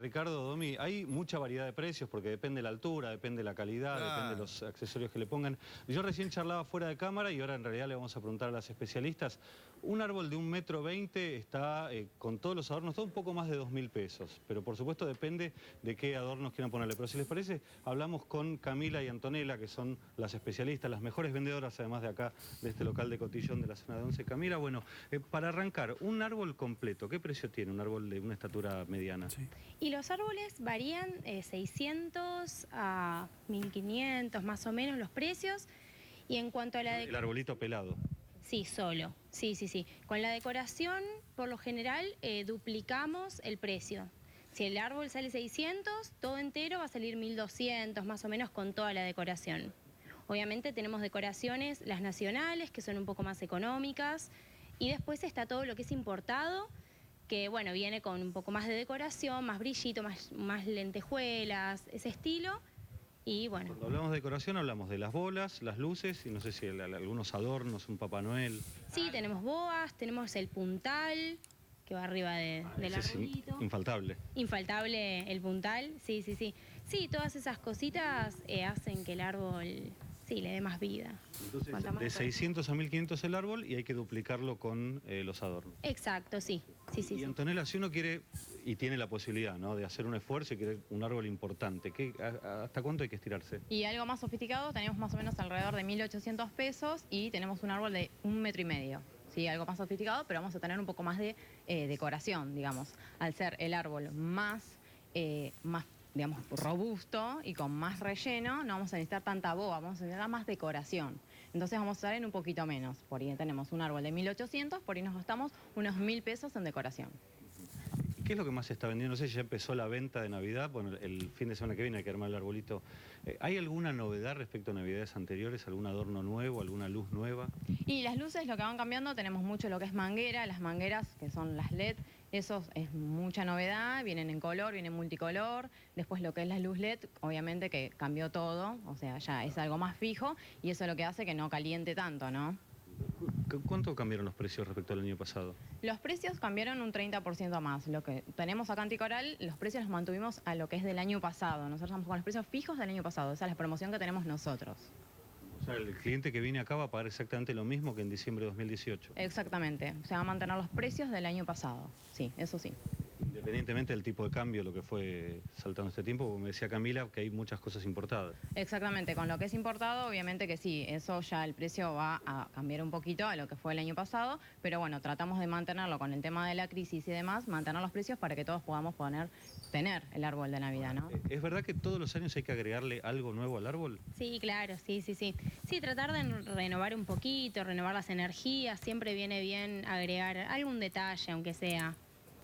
Ricardo, Domi, hay mucha variedad de precios porque depende de la altura, depende de la calidad, depende de los accesorios que le pongan. Yo recién charlaba fuera de cámara y ahora en realidad le vamos a preguntar a las especialistas. Un árbol de 1,20 m está con todos los adornos, todo un poco más de 2.000 pesos, pero por supuesto depende de qué adornos quieran ponerle. Pero si les parece, hablamos con Camila y Antonella, que son las especialistas, las mejores vendedoras además de acá, de este local de cotillón de la zona de Once. Camila, bueno, para arrancar, un árbol completo, ¿qué precio tiene un árbol de una estatura mediana? Sí. Y los árboles varían 600 a 1.500 más o menos los precios. Y en cuanto a la El arbolito pelado. Sí, solo. Sí. Con la decoración, por lo general, duplicamos el precio. Si el árbol sale 600, todo entero va a salir 1.200 más o menos con toda la decoración. Obviamente tenemos decoraciones, las nacionales, que son un poco más económicas. Y después está todo lo que es importado, que bueno, viene con un poco más de decoración, más brillito, más lentejuelas, ese estilo. Y bueno. Cuando hablamos de decoración hablamos de las bolas, las luces y no sé si algunos adornos, un Papá Noel. Sí, tenemos boas, tenemos el puntal, que va arriba del arbolito. Es infaltable. Infaltable el puntal, sí. Sí, todas esas cositas hacen que el árbol, sí, le dé más vida. Entonces, de 600 a 1.500 el árbol y hay que duplicarlo con los adornos. Exacto, sí. Y Antonella, si uno quiere y tiene la posibilidad, ¿no?, de hacer un esfuerzo y quiere un árbol importante, ¿hasta cuánto hay que estirarse? Y algo más sofisticado, tenemos más o menos alrededor de 1.800 pesos y tenemos un árbol de 1,5 m. Sí, algo más sofisticado, pero vamos a tener un poco más de decoración, digamos. Al ser el árbol más digamos, robusto y con más relleno, no vamos a necesitar tanta boa, vamos a necesitar más decoración. Entonces vamos a estar en un poquito menos. Por ahí tenemos un árbol de 1.800, por ahí nos gastamos unos 1.000 pesos en decoración. ¿Qué es lo que más se está vendiendo? No sé si ya empezó la venta de Navidad. Bueno, el fin de semana que viene hay que armar el arbolito. ¿Hay alguna novedad respecto a Navidades anteriores? ¿Algún adorno nuevo? ¿Alguna luz nueva? Y las luces, lo que van cambiando, tenemos mucho lo que es manguera. Las mangueras, que son las LED, eso es mucha novedad. Vienen en color, vienen multicolor. Después lo que es la luz LED, obviamente que cambió todo. O sea, ya es algo más fijo y eso es lo que hace que no caliente tanto, ¿no? ¿Cuánto cambiaron los precios respecto al año pasado? Los precios cambiaron un 30% más. Lo que tenemos acá en Ticoral, los precios los mantuvimos a lo que es del año pasado. Nosotros estamos con los precios fijos del año pasado. Esa es la promoción que tenemos nosotros. O sea, el cliente que viene acá va a pagar exactamente lo mismo que en diciembre de 2018. Exactamente. Se van a mantener los precios del año pasado. Sí, eso sí. Independientemente del tipo de cambio, lo que fue saltando este tiempo, como me decía Camila, que hay muchas cosas importadas. Exactamente, con lo que es importado, obviamente que sí, eso ya el precio va a cambiar un poquito a lo que fue el año pasado, pero bueno, tratamos de mantenerlo con el tema de la crisis y demás, mantener los precios para que todos podamos tener el árbol de Navidad, ¿no? ¿Es verdad que todos los años hay que agregarle algo nuevo al árbol? Sí, claro, sí. Sí, tratar de renovar un poquito, renovar las energías, siempre viene bien agregar algún detalle, aunque sea.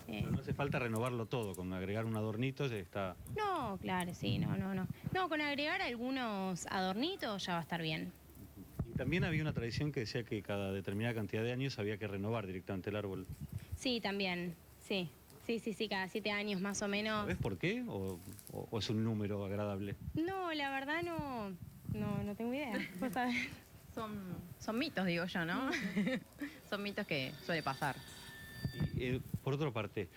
Pero no hace falta renovarlo todo, con agregar un adornito ya está. No, claro, sí, no. No, con agregar algunos adornitos ya va a estar bien. Y también había una tradición que decía que cada determinada cantidad de años había que renovar directamente el árbol. Sí, también, sí. Sí, cada 7 años más o menos. ¿Sabes por qué? ¿O es un número agradable? No, la verdad no tengo idea. ¿Vos sabés? Son mitos, digo yo, ¿no? Son mitos que suele pasar. Y, por otra parte,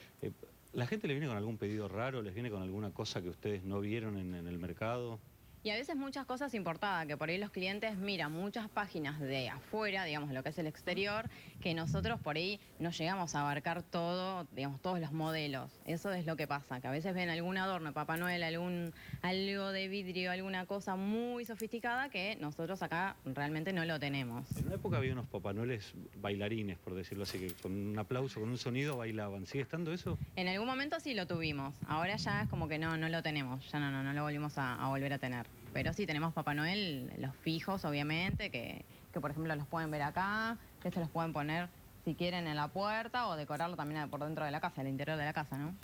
¿la gente le viene con algún pedido raro? ¿Les viene con alguna cosa que ustedes no vieron en el mercado? Y a veces muchas cosas importadas, que por ahí los clientes miran muchas páginas de afuera, digamos, lo que es el exterior, que nosotros por ahí no llegamos a abarcar todo, digamos, todos los modelos. Eso es lo que pasa, que a veces ven algún adorno de Papá Noel, algo de vidrio, alguna cosa muy sofisticada que nosotros acá realmente no lo tenemos. En una época había unos Papá Noeles bailarines, por decirlo así, que con un aplauso, con un sonido bailaban. ¿Sigue estando eso? En algún momento sí lo tuvimos, ahora ya es como que no lo tenemos, ya no lo volvimos a volver a tener. Pero sí, tenemos Papá Noel, los fijos, obviamente, que por ejemplo los pueden ver acá, que se los pueden poner, si quieren, en la puerta o decorarlo también por dentro de la casa, el interior de la casa, ¿no?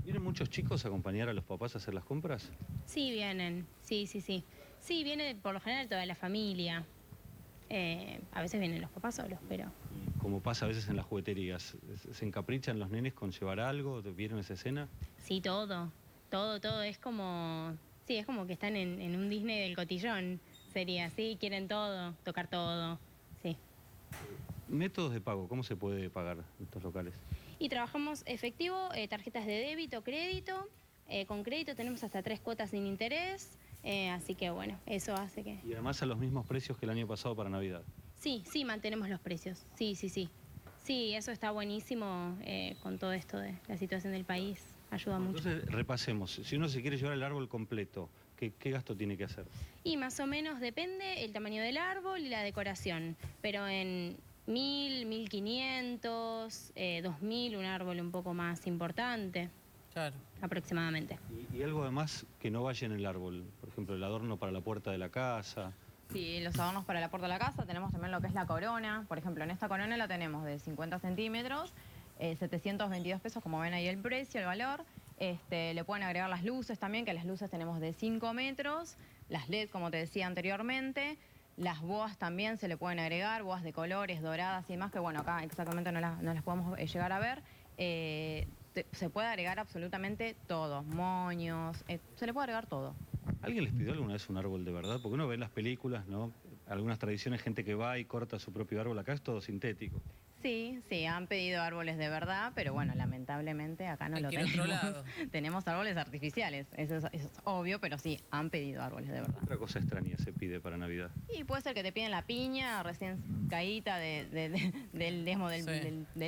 ¿Vienen muchos chicos a acompañar a los papás a hacer las compras? Sí, vienen, sí. Sí, viene por lo general toda la familia. A veces vienen los papás solos, pero... Como pasa a veces en las jugueterías, ¿se encaprichan los nenes con llevar algo? ¿Vieron esa escena? Sí, todo, es como... Sí, es como que están en un Disney del cotillón, sería así, quieren todo, tocar todo, sí. Métodos de pago, ¿cómo se puede pagar en estos locales? Y trabajamos efectivo, tarjetas de débito, crédito, con crédito tenemos hasta 3 cuotas sin interés, así que bueno, eso hace que... Y además a los mismos precios que el año pasado para Navidad. Sí, sí, mantenemos los precios, sí, sí, sí. Sí, eso está buenísimo con todo esto de la situación del país, ayuda mucho. Entonces, repasemos. Si uno se quiere llevar el árbol completo, ¿qué gasto tiene que hacer? Y más o menos depende el tamaño del árbol y la decoración, pero en 1.000, 1.500, 2.000, un árbol un poco más importante. Claro. Aproximadamente. Y algo además que no vaya en el árbol. Por ejemplo, el adorno para la puerta de la casa. Sí, los adornos para la puerta de la casa, tenemos también lo que es la corona. Por ejemplo, en esta corona la tenemos de 50 centímetros, 722 pesos, como ven ahí el precio, el valor. Le pueden agregar las luces también, que las luces tenemos de 5 metros, las LED, como te decía anteriormente. Las boas también se le pueden agregar, boas de colores, doradas y demás, que bueno, acá exactamente no las podemos llegar a ver. Se puede agregar absolutamente todo, moños, se le puede agregar todo. ¿Alguien les pidió alguna vez un árbol de verdad? Porque uno ve en las películas, ¿no? Algunas tradiciones, gente que va y corta su propio árbol. Acá es todo sintético. Sí, sí, han pedido árboles de verdad, pero bueno, lamentablemente acá no Hay lo que ir a otro tenemos. lado. Tenemos árboles artificiales, eso es obvio, pero sí, han pedido árboles de verdad. Otra cosa extraña se pide para Navidad. Y puede ser que te piden la piña recién caída del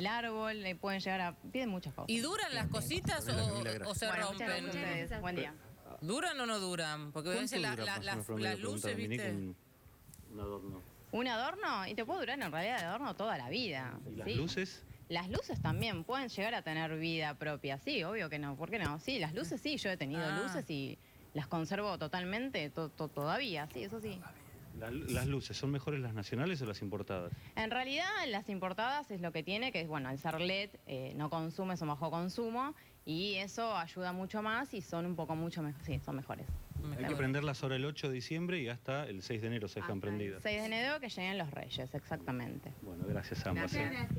árbol, le pueden llegar a... Piden muchas cosas. ¿Y duran las cositas o se Bueno, rompen? muchas gracias a ustedes. Buen día. ¿Duran o no duran? Porque a veces ¿Cuánto dura, más o menos, promedio, las luces, pregunta ¿viste? Dominique, un adorno? ¿Un adorno? Y te puede durar en realidad de adorno toda la vida. ¿Y las sí. luces? Las luces también pueden llegar a tener vida propia, sí, obvio que no, ¿por qué no? Sí, las luces sí, yo he tenido luces y las conservo totalmente todavía, sí, eso sí. ¿Las luces son mejores las nacionales o las importadas? En realidad las importadas es lo que tiene, que es, bueno, al ser LED no consume, son bajo consumo y eso ayuda mucho más y son un poco mucho mejor, sí, son mejores. Hay que prenderlas ahora el 8 de diciembre y hasta el 6 de enero se dejan Hasta el prendidas. 6 de enero que lleguen los Reyes, exactamente. Bueno, gracias a ambas. Gracias.